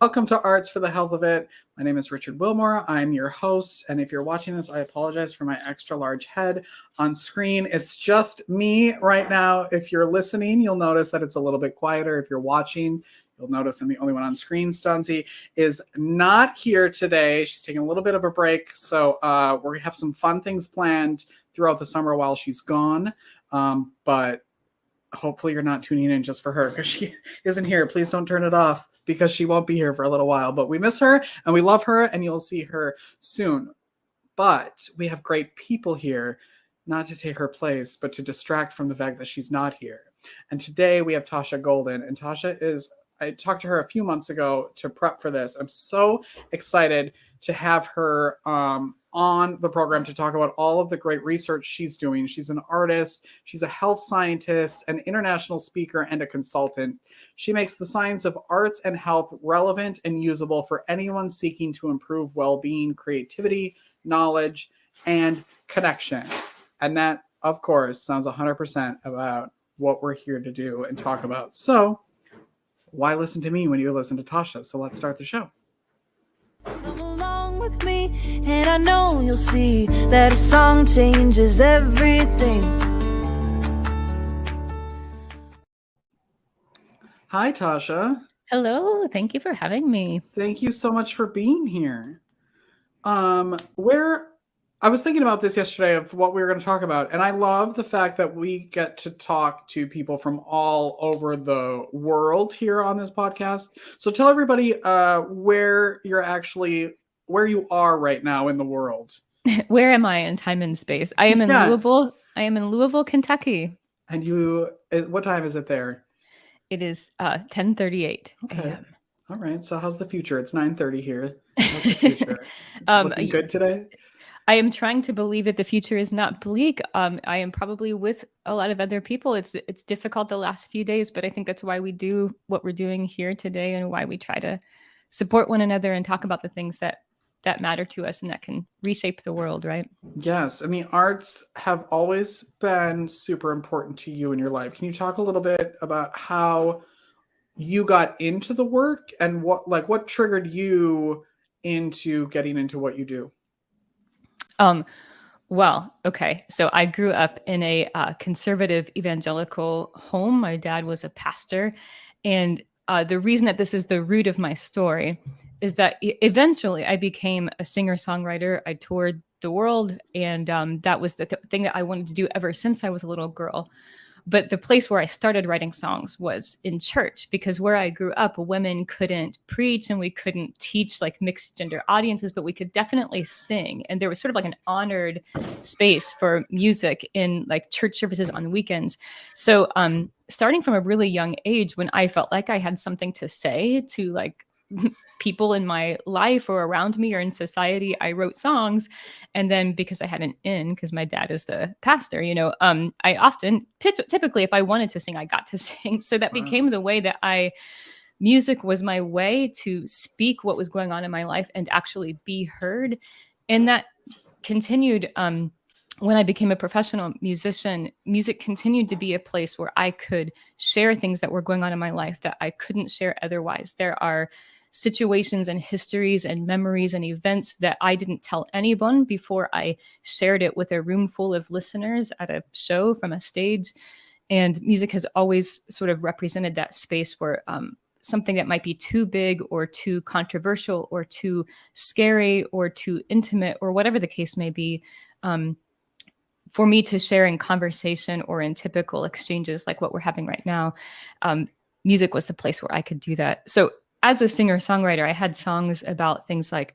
Welcome to Arts for the Health of It. My name is Richard Wilmore. I'm your host. And if you're watching this, I apologize for my extra large head on screen. It's just me right now. If you're listening, you'll notice that it's a little bit quieter. If you're watching, you'll notice I'm the only one on screen. Stunzi is not here today. She's taking a little bit of a break. So we're going to have some fun things planned throughout the summer while she's gone. But hopefully you're not tuning in just for her because she isn't here. Please don't turn it off because she won't be here for a little while. But we miss her and we love her, and you'll see her soon. But we have great people here, not to take her place, but to distract from the fact that she's not here. And today we have Tasha Golden. And I talked to her a few months ago to prep for this. I'm so excited to have her on the program to talk about all of the great research she's doing. She's an artist, she's a health scientist, an international speaker, and a consultant. She makes the science of arts and health relevant and usable for anyone seeking to improve well-being, creativity, knowledge, and connection. And that, of course, sounds 100% about what we're here to do and talk about. So why listen to me when you listen to Tasha? So let's start the show. Come along with me, and I know you'll see that a song changes everything. Hi, Tasha. Hello, thank you for having me. Thank you so much for being here. I was thinking about this yesterday of what we were going to talk about, and I love the fact that we get to talk to people from all over the world here on this podcast. So tell everybody where you are right now in the world. Where am I in time and space? I am in Louisville. I am in Louisville, Kentucky. And what time is it there? It is 10:38 a.m. All right. So how's the future? It's 9:30 here. How's the future? It's looking good today? I am trying to believe that the future is not bleak. I am probably with a lot of other people. It's difficult the last few days, but I think that's why we do what we're doing here today and why we try to support one another and talk about the things that matter to us and that can reshape the world, right? Yes. I mean, arts have always been super important to you in your life. Can you talk a little bit about how you got into the work and what triggered you into getting into what you do? Well, okay. So I grew up in a conservative evangelical home. My dad was a pastor. And the reason that this is the root of my story is that eventually I became a singer-songwriter. I toured the world, and that was the thing that I wanted to do ever since I was a little girl. But the place where I started writing songs was in church, because where I grew up, women couldn't preach and we couldn't teach like mixed gender audiences, but we could definitely sing. And there was sort of like an honored space for music in like church services on the weekends. So starting from a really young age, when I felt like I had something to say to like people in my life or around me or in society, I wrote songs. And then because I had an in, because my dad is the pastor, I often, typically if I wanted to sing, I got to sing. So that became the way that music was my way to speak what was going on in my life and actually be heard. And that continued when I became a professional musician. Music continued to be a place where I could share things that were going on in my life that I couldn't share otherwise. There are situations and histories and memories and events that I didn't tell anyone before I shared it with a room full of listeners at a show from a stage. And music has always sort of represented that space where something that might be too big or too controversial or too scary or too intimate or whatever the case may be, for me to share in conversation or in typical exchanges like what we're having right now, music was the place where I could do that. So as a singer-songwriter, I had songs about things like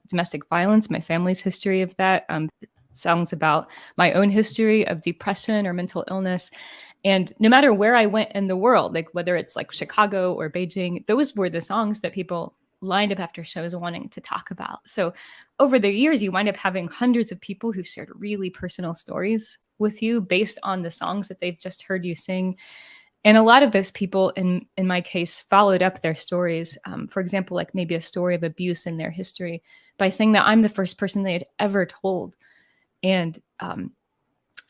domestic violence, my family's history of that, songs about my own history of depression or mental illness. And no matter where I went in the world, like whether it's like Chicago or Beijing, those were the songs that people lined up after shows wanting to talk about. So over the years, you wind up having hundreds of people who've shared really personal stories with you based on the songs that they've just heard you sing. And a lot of those people, in my case, followed up their stories. For example, like maybe a story of abuse in their history by saying that I'm the first person they had ever told. And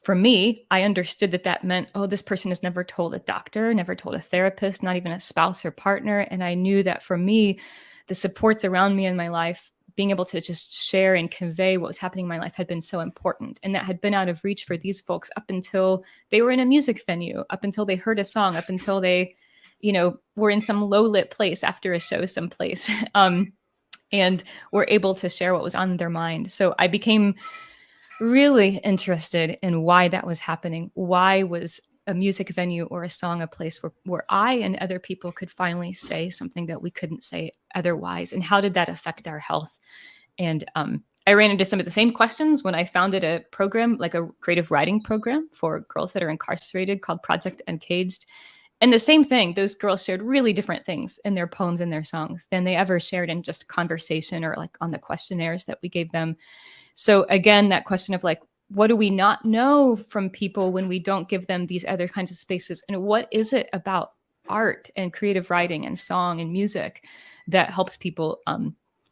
for me, I understood that meant, oh, this person has never told a doctor, never told a therapist, not even a spouse or partner. And I knew that for me, the supports around me in my life, being able to just share and convey what was happening in my life had been so important. And that had been out of reach for these folks up until they were in a music venue, up until they heard a song, up until they, were in some low lit place after a show someplace. And were able to share what was on their mind. So I became really interested in why that was happening. Why was a music venue or a song a place where I and other people could finally say something that we couldn't say otherwise? And how did that affect our health? And I ran into some of the same questions when I founded a program, like a creative writing program for girls that are incarcerated called Project Uncaged. And the same thing, those girls shared really different things in their poems and their songs than they ever shared in just conversation or like on the questionnaires that we gave them. So again, that question of like, what do we not know from people when we don't give them these other kinds of spaces? And what is it about art and creative writing and song and music that helps people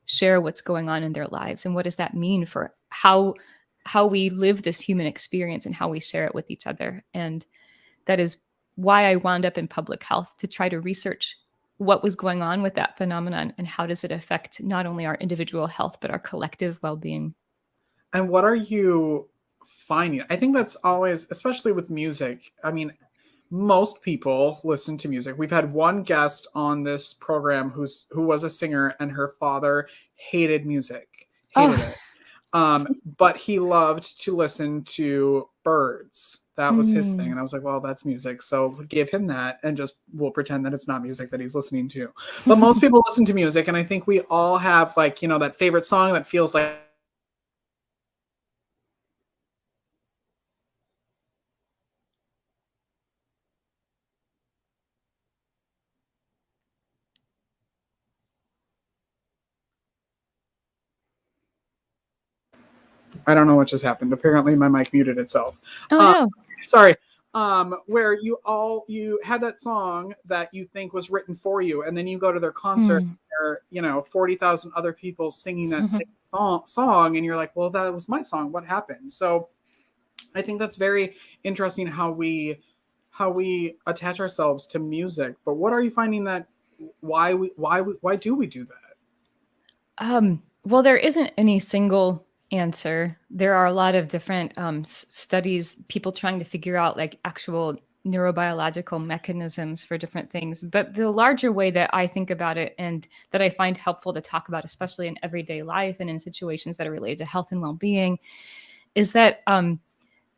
share what's going on in their lives? And what does that mean for how we live this human experience and how we share it with each other? And that is why I wound up in public health, to try to research what was going on with that phenomenon and how does it affect not only our individual health, but our collective well-being. And what are you finding? I think that's always, especially with music. I mean, most people listen to music. We've had one guest on this program who was a singer, and her father hated music, hated it. But he loved to listen to birds. That was his thing. And I was like, well, that's music. So give him that and just we'll pretend that it's not music that he's listening to. But most people listen to music. And I think we all have like, that favorite song that feels like I don't know what just happened. Apparently my mic muted itself. Oh, no. Sorry. Where you had that song that you think was written for you, and then you go to their concert, and there are, 40,000 other people singing that same song, and you're like, well, that was my song. What happened? So I think that's very interesting how we attach ourselves to music. But what are you finding that why do we do that? Well, there isn't any single answer. There are a lot of different studies, people trying to figure out like actual neurobiological mechanisms for different things. But the larger way that I think about it and that I find helpful to talk about, especially in everyday life and in situations that are related to health and well-being, is that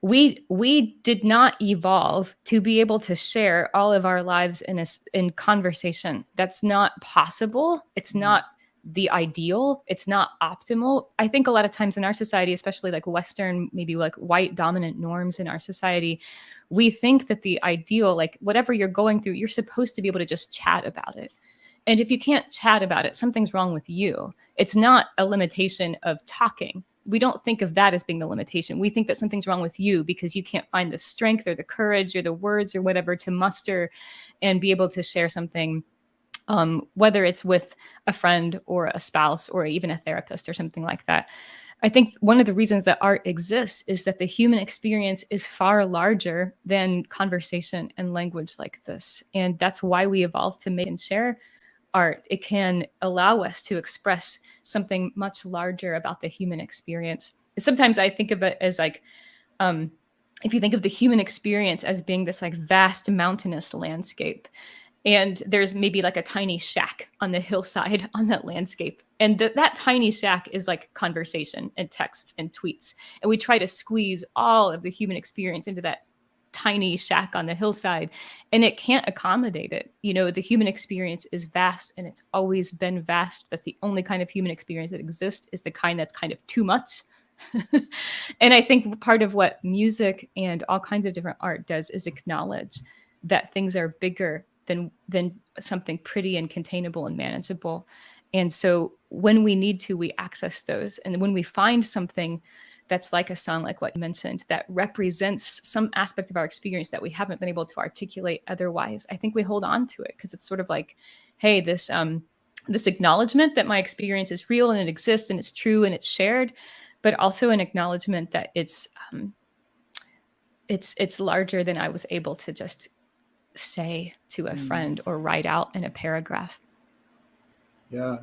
we did not evolve to be able to share all of our lives in conversation. That's not possible. It's not the ideal. It's not optimal. I think a lot of times in our society, especially like Western, maybe like white dominant norms in our society, we think that the ideal, like whatever you're going through, you're supposed to be able to just chat about it. And if you can't chat about it, something's wrong with you. It's not a limitation of talking. We don't think of that as being the limitation. We think that something's wrong with you because you can't find the strength or the courage or the words or whatever to muster and be able to share something, whether it's with a friend or a spouse or even a therapist or something like that. I think one of the reasons that art exists is that the human experience is far larger than conversation and language like this. And that's why we evolved to make and share art. It can allow us to express something much larger about the human experience. Sometimes I think of it as like, if you think of the human experience as being this like vast mountainous landscape, and there's maybe like a tiny shack on the hillside on that landscape. And that tiny shack is like conversation and texts and tweets. And we try to squeeze all of the human experience into that tiny shack on the hillside, and it can't accommodate it. The human experience is vast, and it's always been vast. That's the only kind of human experience that exists, is the kind that's kind of too much. And I think part of what music and all kinds of different art does is acknowledge that things are bigger than something pretty and containable and manageable. And so when we need to, we access those. And when we find something that's like a song, like what you mentioned, that represents some aspect of our experience that we haven't been able to articulate otherwise, I think we hold on to it because it's sort of like, hey, this acknowledgement that my experience is real and it exists and it's true and it's shared, but also an acknowledgement that it's larger than I was able to just say to a friend or write out in a paragraph. Yeah.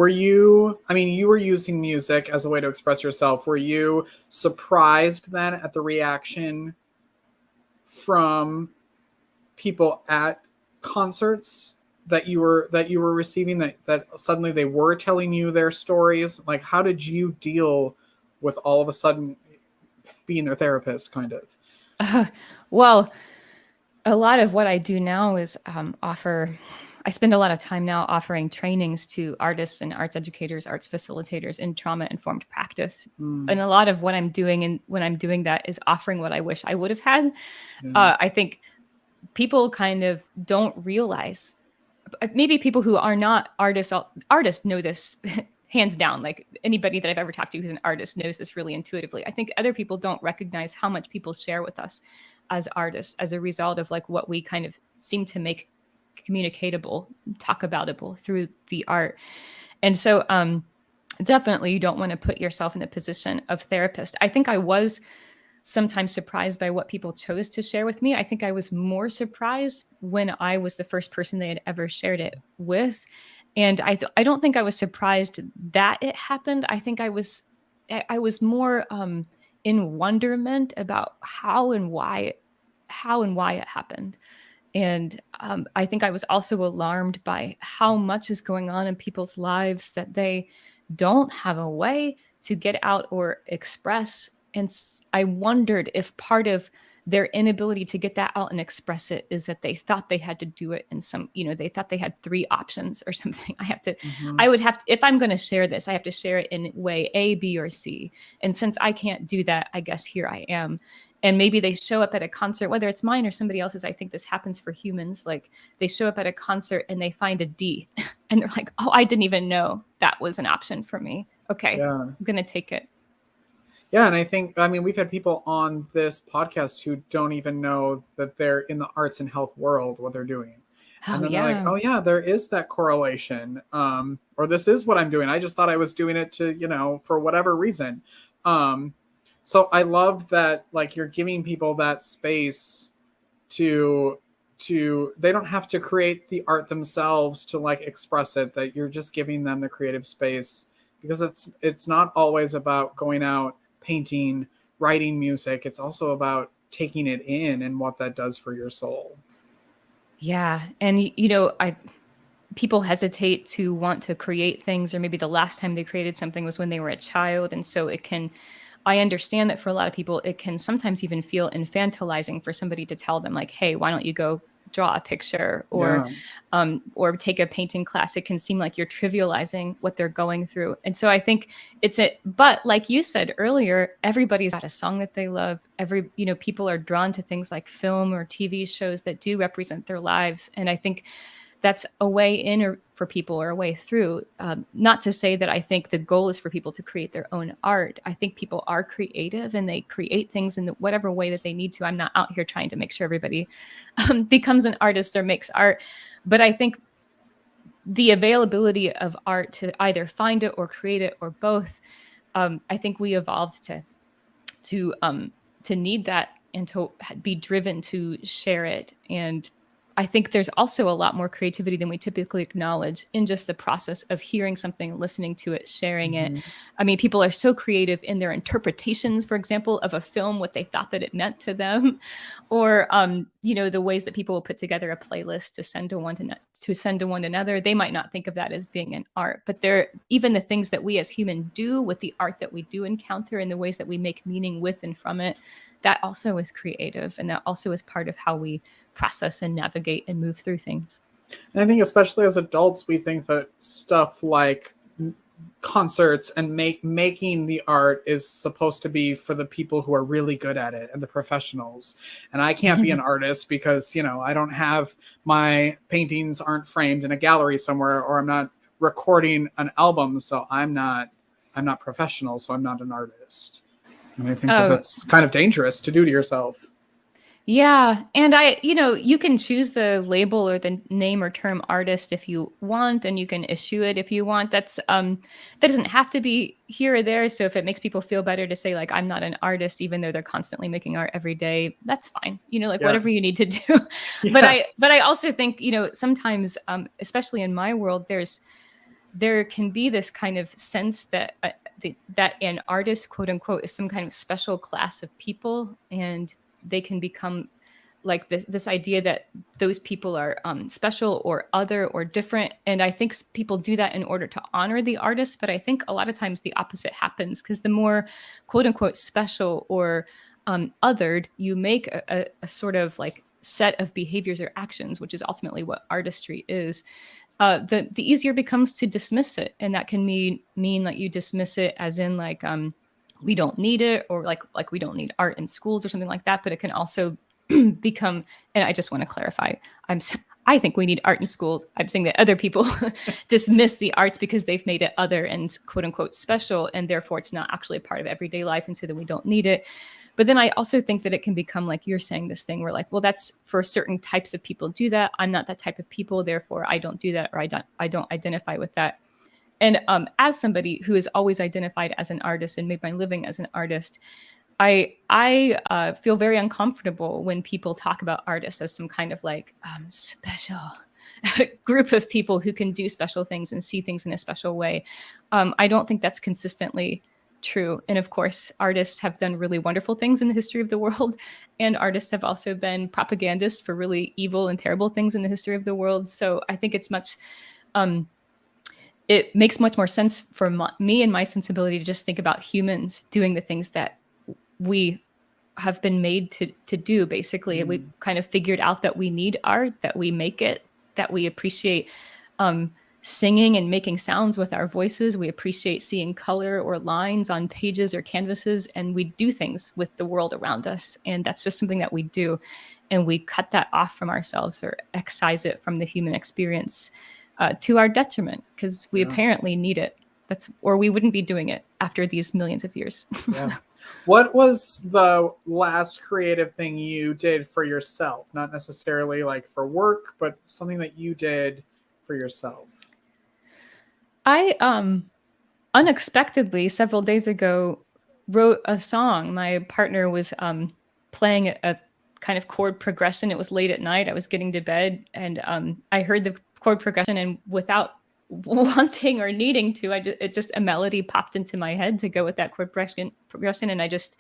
Were you, I mean, you were using music as a way to express yourself. Were you surprised then at the reaction from people at concerts that you were receiving, that suddenly they were telling you their stories? Like, how did you deal with all of a sudden being their therapist, kind of? Well, a lot of what I do now is I spend a lot of time now offering trainings to artists and arts educators, arts facilitators in trauma-informed practice. And a lot of what I'm doing, and when I'm doing that, is offering what I wish I would have had. I think people kind of don't realize, maybe people who are not artists know this hands down. Like anybody that I've ever talked to who's an artist knows this really intuitively. I think other people don't recognize how much people share with us as artists as a result of like what we kind of seem to make communicatable, talk aboutable through the art. And so definitely you don't want to put yourself in the position of therapist. I think I was sometimes surprised by what people chose to share with me. I think I was more surprised when I was the first person they had ever shared it with. And I don't think I was surprised that it happened. I think I was more in wonderment about how and why it happened. And I think I was also alarmed by how much is going on in people's lives that they don't have a way to get out or express. And I wondered if part of their inability to get that out and express it is that they thought they had to do it in some, they thought they had 3 options or something. I would have to, if I'm going to share this, I have to share it in way A, B, or C. And since I can't do that, I guess here I am. And maybe they show up at a concert, whether it's mine or somebody else's. I think this happens for humans. Like they show up at a concert and they find a D and they're like, oh, I didn't even know that was an option for me. Okay, I'm going to take it. Yeah, and I mean, we've had people on this podcast who don't even know that they're in the arts and health world, what they're doing. And then they're like, oh yeah, there is that correlation. Or this is what I'm doing. I just thought I was doing it to, for whatever reason. So I love that, like, you're giving people that space to they don't have to create the art themselves to like express it, that you're just giving them the creative space, because it's not always about going out, painting, writing music. It's also about taking it in and what that does for your soul. Yeah. And, people hesitate to want to create things, or maybe the last time they created something was when they were a child. And so I understand that for a lot of people, it can sometimes even feel infantilizing for somebody to tell them like, hey, why don't you go draw a picture or take a painting class. It can seem like you're trivializing what they're going through. And so I think but like you said earlier, everybody's got a song that they love. People are drawn to things like film or TV shows that do represent their lives. And I think that's a way in for people, or a way through. Not to say that I think the goal is for people to create their own art. I think people are creative and they create things in whatever way that they need to. I'm not out here trying to make sure everybody becomes an artist or makes art. But I think the availability of art to either find it or create it or both, I think we evolved to need that and to be driven to share it. And I think there's also a lot more creativity than we typically acknowledge in just the process of hearing something, listening to it, sharing it. I mean, people are so creative in their interpretations, for example, of a film, what they thought that it meant to them, or, the ways that people will put together a playlist to send to one another. They might not think of that as being an art, but even the things that we as humans do with the art that we do encounter and the ways that we make meaning with and from it, that also is creative, and that also is part of how we process and navigate and move through things. And I think especially as adults, we think that stuff like concerts and making the art is supposed to be for the people who are really good at it and the professionals. And I can't be an artist because, I don't have, my paintings aren't framed in a gallery somewhere, or I'm not recording an album. So I'm not professional. So I'm not an artist. And I think that's kind of dangerous to do to yourself. Yeah. And you can choose the label or the name or term artist if you want, and you can issue it if you want. That doesn't have to be here or there. So if it makes people feel better to say like, I'm not an artist, even though they're constantly making art every day, that's fine. Whatever you need to do. Yes. But I also think, sometimes, especially in my world, there's there can be this kind of sense that that an artist, quote unquote, is some kind of special class of people, and they can become like this idea that those people are special or other or different. And I think people do that in order to honor the artist. But I think a lot of times the opposite happens, because the more, quote unquote, special or othered you make a sort of like set of behaviors or actions, which is ultimately what artistry is, the easier it becomes to dismiss it. And that can mean that you dismiss it as in like, we don't need it, or like we don't need art in schools or something like that. But it can also become, and I just want to clarify, I think we need art in schools. I'm saying that other people dismiss the arts because they've made it other and quote unquote special, and therefore it's not actually a part of everyday life, and so that we don't need it. But then I also think that it can become like you're saying, this thing where like, well, that's for certain types of people do that. I'm not that type of people, therefore I don't do that, or I don't identify with that. And as somebody who has always identified as an artist and made my living as an artist, I feel very uncomfortable when people talk about artists as some kind of like special group of people who can do special things and see things in a special way. I don't think that's consistently true. And of course, artists have done really wonderful things in the history of the world. And artists have also been propagandists for really evil and terrible things in the history of the world. So I think it's much, it makes much more sense for me and my sensibility to just think about humans doing the things that we have been made to do. Basically, we kind of figured out that we need art, that we make it, that we appreciate singing and making sounds with our voices. We appreciate seeing color or lines on pages or canvases, and we do things with the world around us. And that's just something that we do. And we cut that off from ourselves or excise it from the human experience to our detriment, because we apparently need it. Or we wouldn't be doing it after these millions of years. Yeah. What was the last creative thing you did for yourself? Not necessarily like for work, but something that you did for yourself. I unexpectedly several days ago wrote a song. My partner was playing a kind of chord progression. It was late at night. I was getting to bed, and I heard the chord progression, and without wanting or needing to, it just a melody popped into my head to go with that chord progression, and I just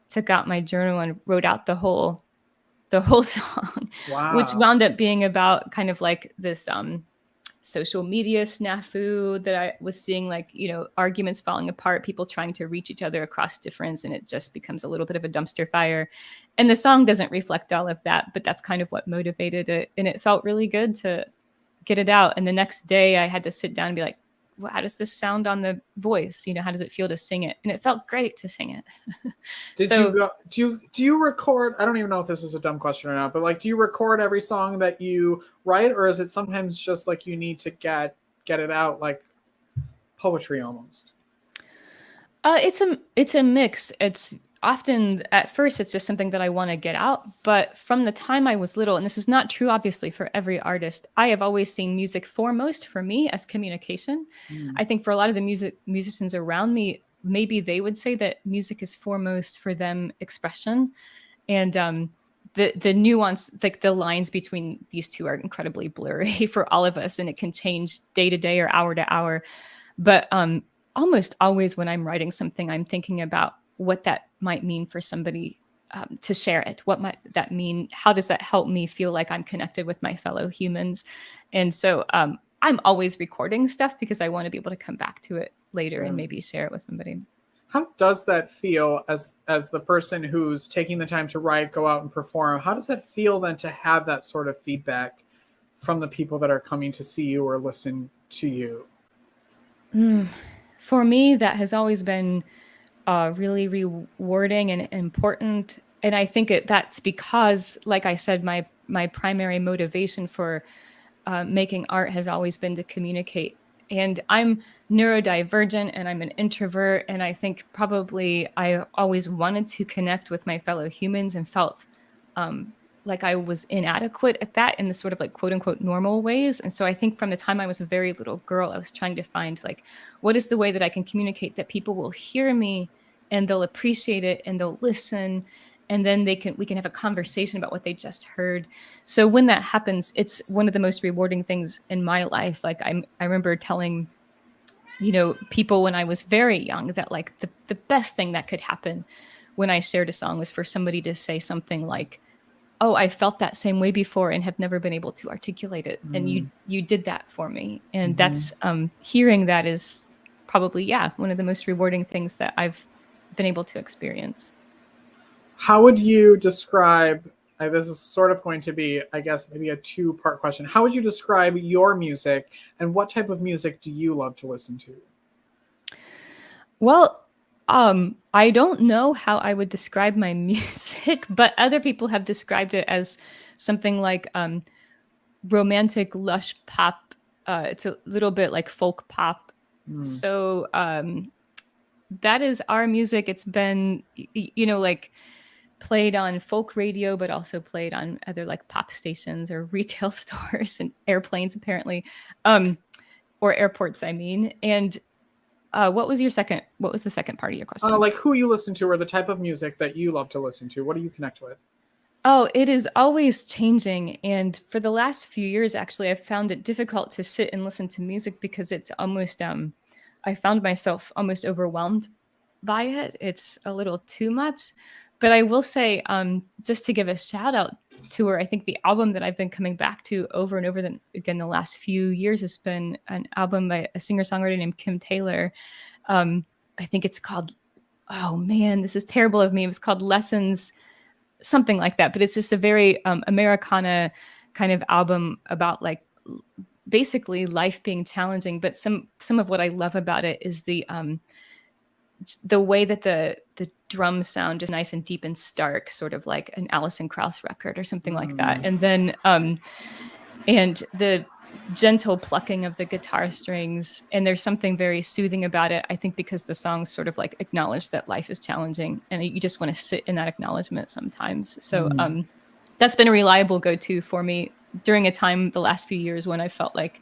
took out my journal and wrote out the whole song. Wow. Which wound up being about kind of like this social media snafu that I was seeing, like, you know, arguments falling apart, people trying to reach each other across difference, and it just becomes a little bit of a dumpster fire. And the song doesn't reflect all of that, but that's kind of what motivated it, and it felt really good to get it out. And the next day I had to sit down and be like, well, how does this sound on the voice? You know, how does it feel to sing it? And it felt great to sing it. Do you record? I don't even know if this is a dumb question or not, but like, do you record every song that you write, or is it sometimes just like you need to get it out, like poetry almost? It's a mix. It's often, at first, it's just something that I want to get out. But from the time I was little, and this is not true, obviously, for every artist, I have always seen music foremost for me as communication. I think for a lot of the musicians around me, maybe they would say that music is foremost for them expression. And the nuance, like the lines between these two are incredibly blurry for all of us, and it can change day to day or hour to hour. But almost always when I'm writing something, I'm thinking about what that might mean for somebody to share it. What might that mean? How does that help me feel like I'm connected with my fellow humans? And so I'm always recording stuff because I want to be able to come back to it later and maybe share it with somebody. How does that feel as the person who's taking the time to write, go out and perform? How does that feel then to have that sort of feedback from the people that are coming to see you or listen to you? For me, that has always been really rewarding and important. And I think that's because, like I said, my primary motivation for making art has always been to communicate. And I'm neurodivergent and I'm an introvert. And I think probably I always wanted to connect with my fellow humans and felt like I was inadequate at that in the sort of like quote unquote normal ways. And so I think from the time I was a very little girl, I was trying to find like, what is the way that I can communicate that people will hear me and they'll appreciate it and they'll listen and then we can have a conversation about what they just heard. So when that happens, it's one of the most rewarding things in my life. Like I remember telling, people when I was very young that like the best thing that could happen when I shared a song was for somebody to say something like, oh, I felt that same way before and have never been able to articulate it. And you did that for me. And that's hearing that is probably, one of the most rewarding things that I've been able to experience. How would you describe, this is sort of going to be, I guess, maybe a 2-part question. How would you describe your music, and what type of music do you love to listen to? Well, I don't know how I would describe my music, but other people have described it as something like romantic, lush pop. It's a little bit like folk pop. So that is our music. It's been, like played on folk radio, but also played on other like pop stations or retail stores and airplanes, apparently, or airports, I mean. And what was the second part of your question? Like who you listen to, or the type of music that you love to listen to. What do you connect with? Oh, it is always changing. And for the last few years, actually, I've found it difficult to sit and listen to music because it's almost, I found myself almost overwhelmed by it. It's a little too much. But I will say, just to give a shout out to her, I think the album that I've been coming back to over and over again the last few years has been an album by a singer-songwriter named Kim Taylor. I think it's called, oh man, this is terrible of me. It was called Lessons, something like that. But it's just a very Americana kind of album about like basically life being challenging. But some of what I love about it is the way that the drums sound just nice and deep and stark, sort of like an Alison Krauss record or something like that. And then and the gentle plucking of the guitar strings, and there's something very soothing about it, I think, because the songs sort of like acknowledge that life is challenging and you just want to sit in that acknowledgement sometimes. So that's been a reliable go-to for me during a time the last few years when I felt like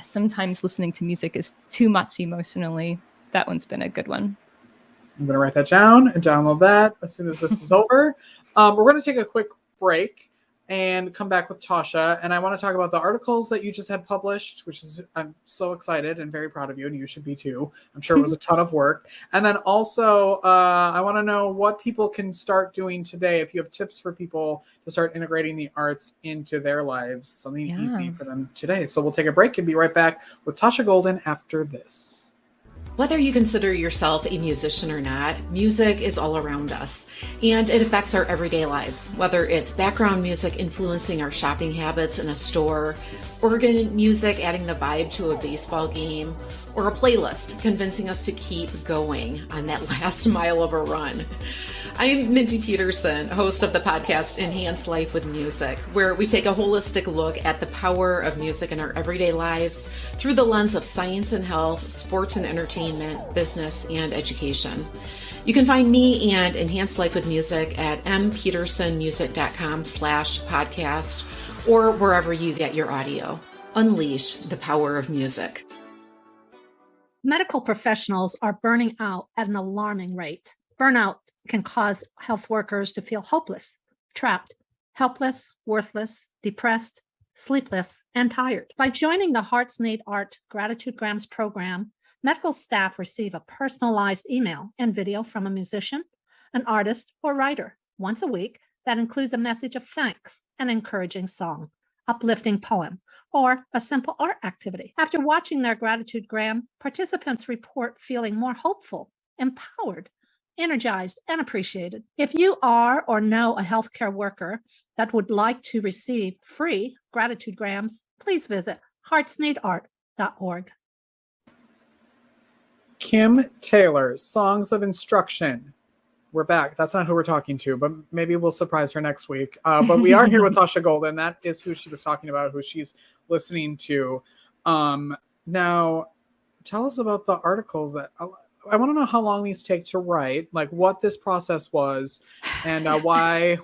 sometimes listening to music is too much emotionally. That one's been a good one. I'm going to write that down and download that as soon as this is over. We're going to take a quick break and come back with Tasha. And I want to talk about the articles that you just had published, which is, I'm so excited and very proud of you, and you should be too. I'm sure it was a ton of work. And then also, I want to know what people can start doing today. If you have tips for people to start integrating the arts into their lives, something easy for them today. So we'll take a break and be right back with Tasha Golden after this. Whether you consider yourself a musician or not, music is all around us, and it affects our everyday lives. Whether it's background music influencing our shopping habits in a store, organ music adding the vibe to a baseball game, or a playlist convincing us to keep going on that last mile of a run. I'm Mindy Peterson, host of the podcast Enhance Life with Music, where we take a holistic look at the power of music in our everyday lives through the lens of science and health, sports and entertainment, business, and education. You can find me and Enhance Life with Music at mpetersonmusic.com/podcast or wherever you get your audio. Unleash the power of music. Medical professionals are burning out at an alarming rate. Burnout can cause health workers to feel hopeless, trapped, helpless, worthless, depressed, sleepless, and tired. By joining the Hearts Need Art Gratitude Grams program, medical staff receive a personalized email and video from a musician, an artist, or writer once a week that includes a message of thanks, an encouraging song, uplifting poem, or a simple art activity. After watching their Gratitude Gram, participants report feeling more hopeful, empowered, energized, and appreciated. If you are or know a healthcare worker that would like to receive free Gratitude Grams, please visit heartsneedart.org. Kim Taylor, Songs of Instruction. We're back. That's not who we're talking to, but maybe we'll surprise her next week. But we are here with Tasha Golden. That is who she was talking about, who she's listening to. Now, tell us about the articles that... I want to know how long these take to write, like what this process was, and why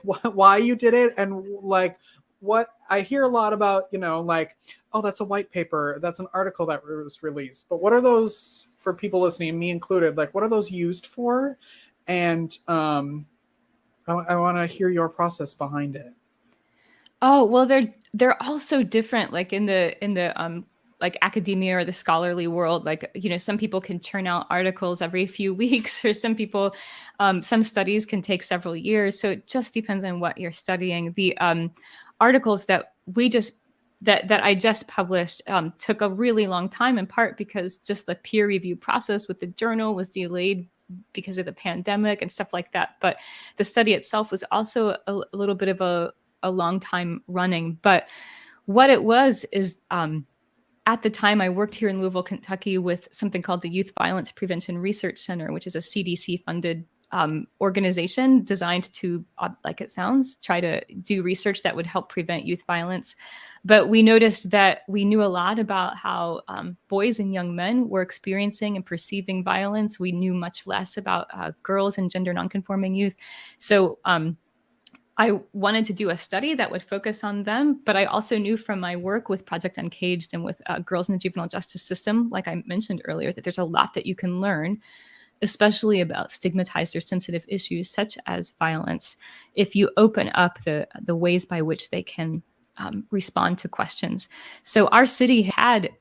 you did it, and like what I hear a lot about, like, oh, that's a white paper, that's an article that was released. But what are those, for people listening, me included, like what are those used for? And I want to hear your process behind it. Oh, well, they're all so different. Like in the like academia or the scholarly world, like, you know, some people can churn out articles every few weeks, or some people, some studies can take several years. So it just depends on what you're studying. The articles that we just that I just published took a really long time, in part because just the peer review process with the journal was delayed because of the pandemic and stuff like that. But the study itself was also a little bit of a long time running. But what it was is at the time I worked here in Louisville, Kentucky with something called the Youth Violence Prevention Research Center, which is a CDC funded organization designed to, like it sounds, try to do research that would help prevent youth violence. But we noticed that we knew a lot about how boys and young men were experiencing and perceiving violence. We knew much less about girls and gender nonconforming youth. So I wanted to do a study that would focus on them, but I also knew from my work with Project Uncaged and with girls in the juvenile justice system, like I mentioned earlier, that there's a lot that you can learn, especially about stigmatized or sensitive issues such as violence, if you open up the ways by which they can respond to questions. So our city had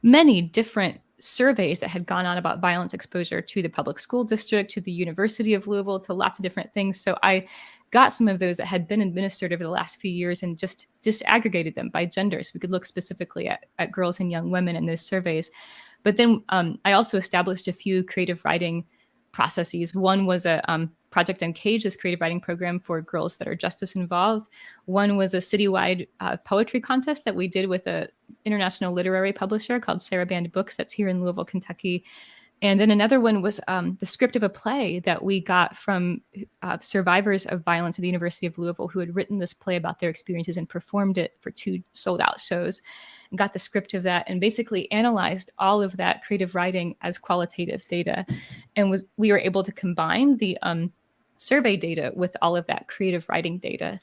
many different surveys that had gone on about violence exposure to the public school district, to the University of Louisville, to lots of different things. So I got some of those that had been administered over the last few years and just disaggregated them by gender. So we could look specifically at girls and young women in those surveys. But then I also established a few creative writing processes. One was a Project Uncaged, this creative writing program for girls that are justice involved. One was a citywide poetry contest that we did with an international literary publisher called Sarah Band Books that's here in Louisville, Kentucky. And then another one was the script of a play that we got from survivors of violence at the University of Louisville who had written this play about their experiences and performed it for 2 sold-out shows, and got the script of that and basically analyzed all of that creative writing as qualitative data. And we were able to combine the survey data with all of that creative writing data.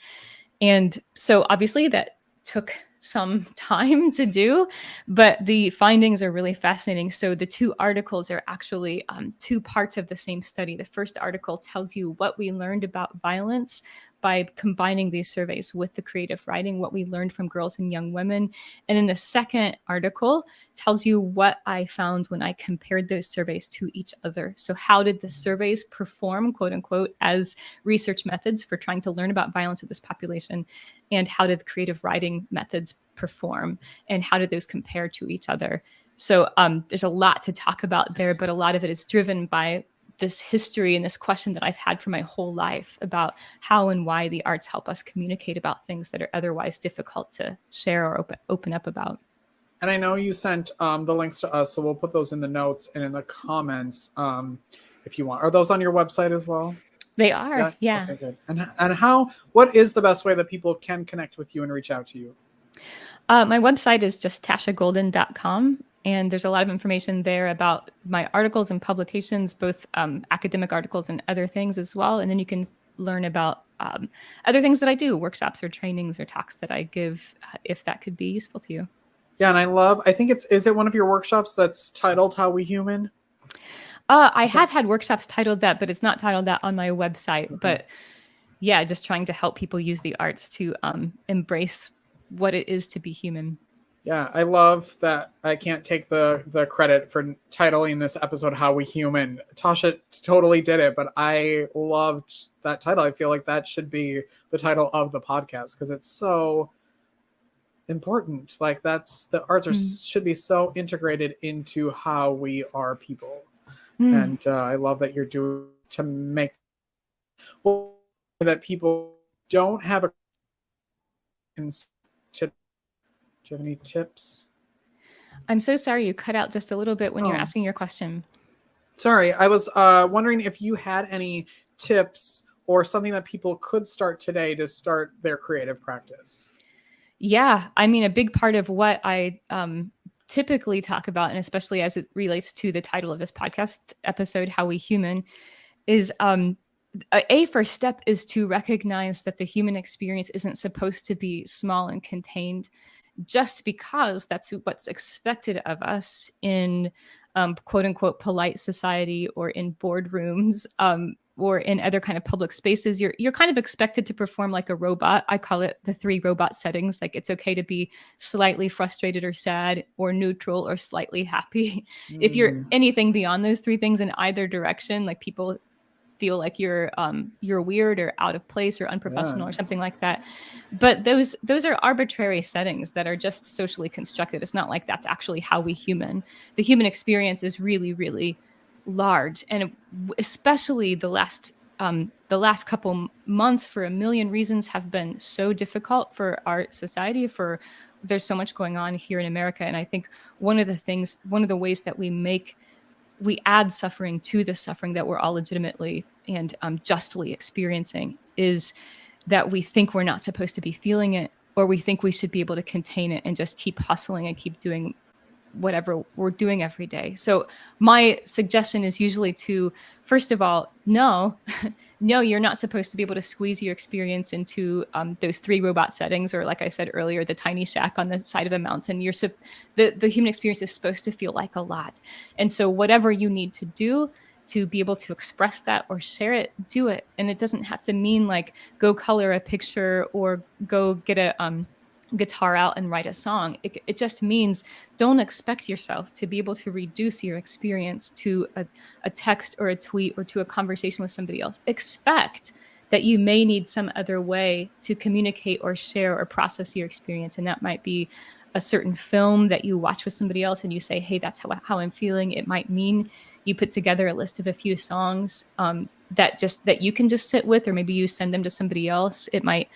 And so obviously that took some time to do, but the findings are really fascinating. So the 2 articles are actually 2 parts of the same study. The first article tells you what we learned about violence by combining these surveys with the creative writing, what we learned from girls and young women. And then the second article tells you what I found when I compared those surveys to each other. So how did the surveys perform, quote unquote, as research methods for trying to learn about violence of this population? And how did the creative writing methods perform? And how did those compare to each other? So there's a lot to talk about there, but a lot of it is driven by this history and this question that I've had for my whole life about how and why the arts help us communicate about things that are otherwise difficult to share or open up about. And I know you sent the links to us, so we'll put those in the notes and in the comments if you want. Are those on your website as well? They are, yeah. Okay, good. And what is the best way that people can connect with you and reach out to you? My website is just tashagolden.com. And there's a lot of information there about my articles and publications, both academic articles and other things as well. And then you can learn about other things that I do, workshops or trainings or talks that I give, if that could be useful to you. Yeah, and I think is it one of your workshops that's titled How We Human? I have had workshops titled that, but it's not titled that on my website. Okay. But yeah, just trying to help people use the arts to embrace what it is to be human. Yeah, I love that. I can't take the credit for titling this episode How We Human. Tasha totally did it, but I loved that title. I feel like that should be the title of the podcast because it's so important. Like the arts should be so integrated into how we are people. And I love that you're doing to make that people don't have a tip. Do you have any tips? I'm so sorry you cut out just a little bit when you're asking your question. Sorry, I was wondering if you had any tips or something that people could start today to start their creative practice. Yeah, I mean, a big part of what I typically talk about, and especially as it relates to the title of this podcast episode, How We Human, is a first step is to recognize that the human experience isn't supposed to be small and contained just because that's what's expected of us in quote unquote polite society or in boardrooms. or in other kind of public spaces, you're kind of expected to perform like a robot. I call it the 3 robot settings. Like it's okay to be slightly frustrated or sad or neutral or slightly happy. If you're anything beyond those 3 things in either direction, like people feel like you're weird or out of place or unprofessional or something like that. But those are arbitrary settings that are just socially constructed. It's not like that's actually how the human experience is really, really large. And especially the last couple months, for a million reasons, have been so difficult for our society. There's so much going on here in America. And I think one of the ways that we add suffering to the suffering that we're all legitimately and justly experiencing is that we think we're not supposed to be feeling it, or we think we should be able to contain it and just keep hustling and keep doing whatever we're doing every day. So my suggestion is usually to, first of all, no, you're not supposed to be able to squeeze your experience into those 3 robot settings, or like I said earlier, the tiny shack on the side of a mountain. The human experience is supposed to feel like a lot. And so whatever you need to do to be able to express that or share it, do it. And it doesn't have to mean like go color a picture or go get a guitar out and write a song. It just means don't expect yourself to be able to reduce your experience to a text or a tweet or to a conversation with somebody else. Expect that you may need some other way to communicate or share or process your experience. And that might be a certain film that you watch with somebody else and you say, hey, that's how I'm feeling. It might mean you put together a list of a few songs that you can just sit with, or maybe you send them to somebody else. It might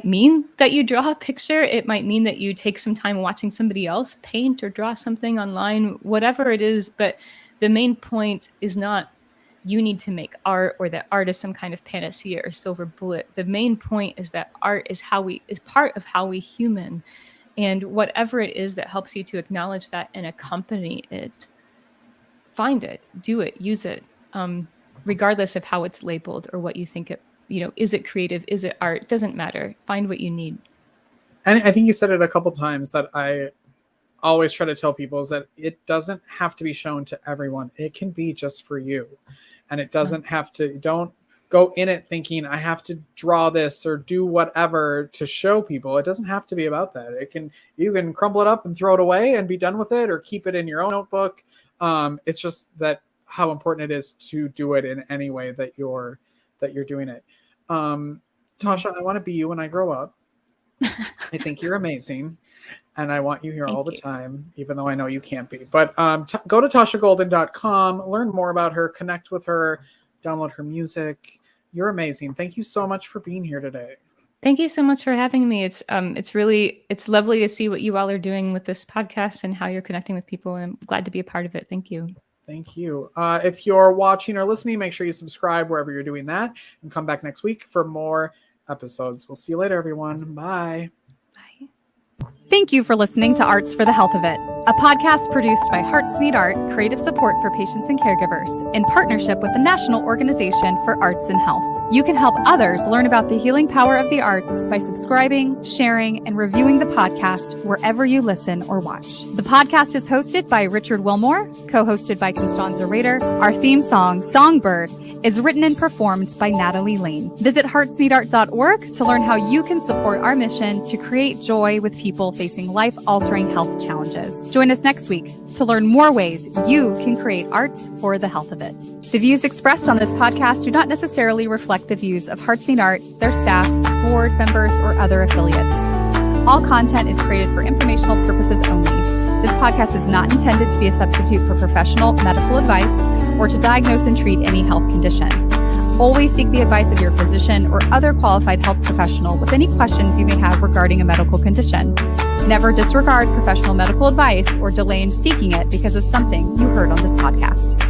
mean that you draw a picture. It might mean that you take some time watching somebody else paint or draw something online, whatever it is. But the main point is not you need to make art, or that art is some kind of panacea or silver bullet. The main point is that art is part of how we human. And whatever it is that helps you to acknowledge that and accompany it, find it, do it, use it, regardless of how it's labeled or what you think it, is it creative? Is it art? Doesn't matter. Find what you need. And I think you said it a couple times that I always try to tell people is that it doesn't have to be shown to everyone. It can be just for you. And it doesn't have to, don't go in it thinking I have to draw this or do whatever to show people. It doesn't have to be about that. You can crumble it up and throw it away and be done with it, or keep it in your own notebook. It's just that how important it is to do it in any way that you're doing it. Tasha, I want to be you when I grow up. I think you're amazing, and I want you here all the time, even though I know you can't be. But go to TashaGolden.com, learn more about her, connect with her, download her music. You're amazing. Thank you so much for being here today. Thank you so much for having me. It's lovely to see what you all are doing with this podcast and how you're connecting with people. And I'm glad to be a part of it. Thank you. Thank you. If you're watching or listening, make sure you subscribe wherever you're doing that, and come back next week for more episodes. We'll see you later, everyone. Bye. Bye. Thank you for listening to Arts for the Health of It, a podcast produced by Hearts Need Art, creative support for patients and caregivers, in partnership with the National Organization for Arts and Health. You can help others learn about the healing power of the arts by subscribing, sharing, and reviewing the podcast wherever you listen or watch. The podcast is hosted by Richard Wilmore, co-hosted by Constanza Rader. Our theme song, Songbird, is written and performed by Natalie Lane. Visit heartsneedart.org to learn how you can support our mission to create joy with people facing life-altering health challenges. Join us next week to learn more ways you can create arts for the health of it. The views expressed on this podcast do not necessarily reflect the views of Hearts Need Art, their staff, board members, or other affiliates. All content is created for informational purposes only. This podcast is not intended to be a substitute for professional medical advice or to diagnose and treat any health condition. Always seek the advice of your physician or other qualified health professional with any questions you may have regarding a medical condition. Never disregard professional medical advice or delay in seeking it because of something you heard on this podcast.